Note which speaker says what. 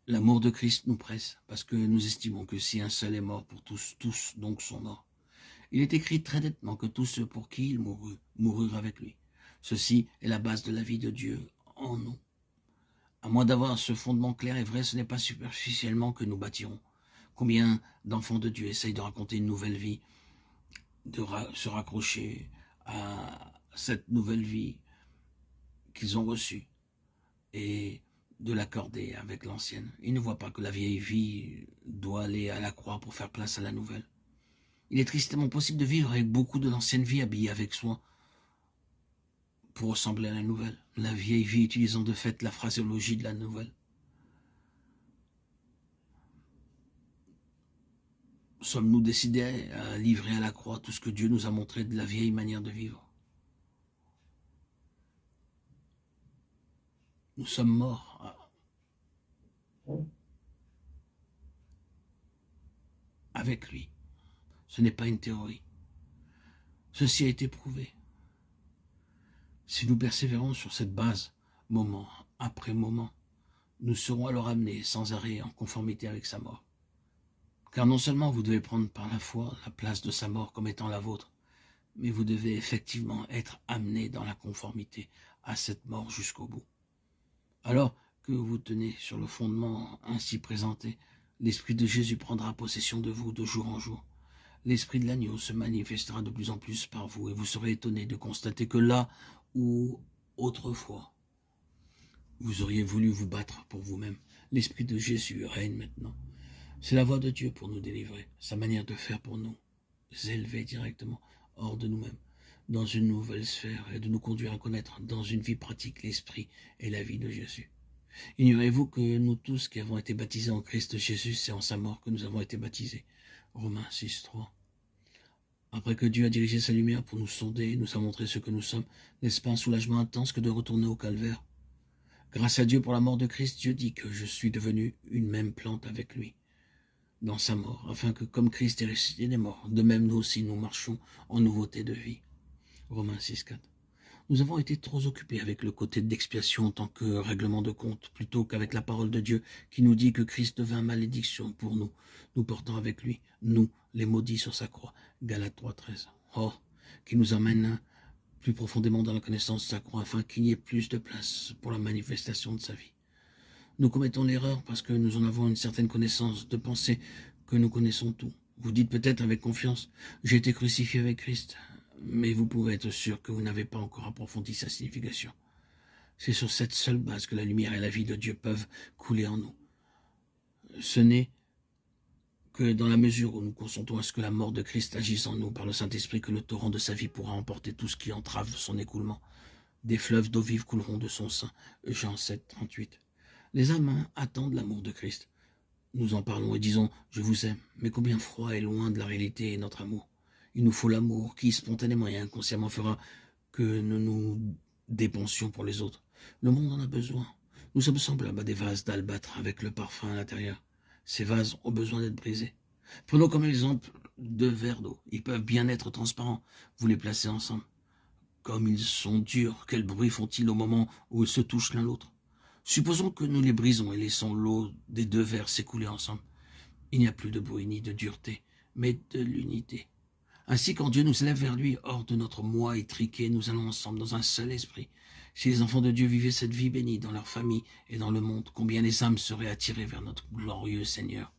Speaker 1: L'amour de Christ nous presse, parce que nous estimons que si un seul est mort pour tous, tous donc sont morts. Il est écrit très nettement que tous ceux pour qui il mourut, moururent avec lui. Ceci est la base de la vie de Dieu en nous. À moins d'avoir ce fondement clair et vrai, ce n'est pas superficiellement que nous bâtirons. Combien d'enfants de Dieu essayent de raconter une nouvelle vie, de se raccrocher à cette nouvelle vie qu'ils ont reçue et de l'accorder avec l'ancienne. Ils ne voient pas que la vieille vie doit aller à la croix pour faire place à la nouvelle. Il est tristement possible de vivre avec beaucoup de l'ancienne vie habillée avec soin pour ressembler à la nouvelle. La vieille vie utilisant de fait la phraséologie de la nouvelle. Sommes-nous décidés à livrer à la croix tout ce que Dieu nous a montré de la vieille manière de vivre? Nous sommes morts avec lui. Ce n'est pas une théorie. Ceci a été prouvé. Si nous persévérons sur cette base, moment après moment, nous serons alors amenés sans arrêt en conformité avec sa mort. Car non seulement vous devez prendre par la foi la place de sa mort comme étant la vôtre, mais vous devez effectivement être amenés dans la conformité à cette mort jusqu'au bout. Alors que vous tenez sur le fondement ainsi présenté, l'Esprit de Jésus prendra possession de vous de jour en jour. L'Esprit de l'agneau se manifestera de plus en plus par vous et vous serez étonnés de constater que là où autrefois vous auriez voulu vous battre pour vous-même, l'Esprit de Jésus règne maintenant. C'est la voix de Dieu pour nous délivrer, sa manière de faire pour nous élever directement hors de nous-mêmes, dans une nouvelle sphère et de nous conduire à connaître dans une vie pratique l'Esprit et la vie de Jésus. Ignorez-vous que nous tous qui avons été baptisés en Christ Jésus, c'est en sa mort que nous avons été baptisés. Romains 6, 3. Après que Dieu a dirigé sa lumière pour nous sonder et nous a montré ce que nous sommes, n'est-ce pas un soulagement intense que de retourner au calvaire? Grâce à Dieu pour la mort de Christ, Dieu dit que je suis devenu une même plante avec lui dans sa mort, afin que comme Christ est ressuscité des morts, de même nous aussi nous marchons en nouveauté de vie. Romains 6, 4. Nous avons été trop occupés avec le côté d'expiation en tant que règlement de compte, plutôt qu'avec la parole de Dieu qui nous dit que Christ devint malédiction pour nous, nous portant avec lui, nous, les maudits sur sa croix. Galates 3, 13. Oh, qui nous emmène plus profondément dans la connaissance de sa croix, afin qu'il y ait plus de place pour la manifestation de sa vie. Nous commettons l'erreur parce que nous en avons une certaine connaissance de penser que nous connaissons tout. Vous dites peut-être avec confiance, j'ai été crucifié avec Christ, mais vous pouvez être sûr que vous n'avez pas encore approfondi sa signification. C'est sur cette seule base que la lumière et la vie de Dieu peuvent couler en nous. Ce n'est que dans la mesure où nous consentons à ce que la mort de Christ agisse en nous par le Saint-Esprit que le torrent de sa vie pourra emporter tout ce qui entrave son écoulement. Des fleuves d'eau vive couleront de son sein. Jean 7, 38. Les âmes attendent l'amour de Christ. Nous en parlons et disons « je vous aime », mais combien froid et loin de la réalité est notre amour. Il nous faut l'amour qui, spontanément et inconsciemment, fera que nous nous dépensions pour les autres. Le monde en a besoin. Nous sommes semblables à des vases d'albâtre avec le parfum à l'intérieur. Ces vases ont besoin d'être brisés. Prenons comme exemple 2 verres d'eau. Ils peuvent bien être transparents. Vous les placez ensemble. Comme ils sont durs, quel bruit font-ils au moment où ils se touchent l'un l'autre? Supposons que nous les brisons et laissons l'eau des 2 verres s'écouler ensemble. Il n'y a plus de bruit ni de dureté, mais de l'unité. Ainsi, quand Dieu nous élève vers lui, hors de notre moi étriqué, nous allons ensemble dans un seul esprit. Si les enfants de Dieu vivaient cette vie bénie dans leur famille et dans le monde, combien les âmes seraient attirées vers notre glorieux Seigneur.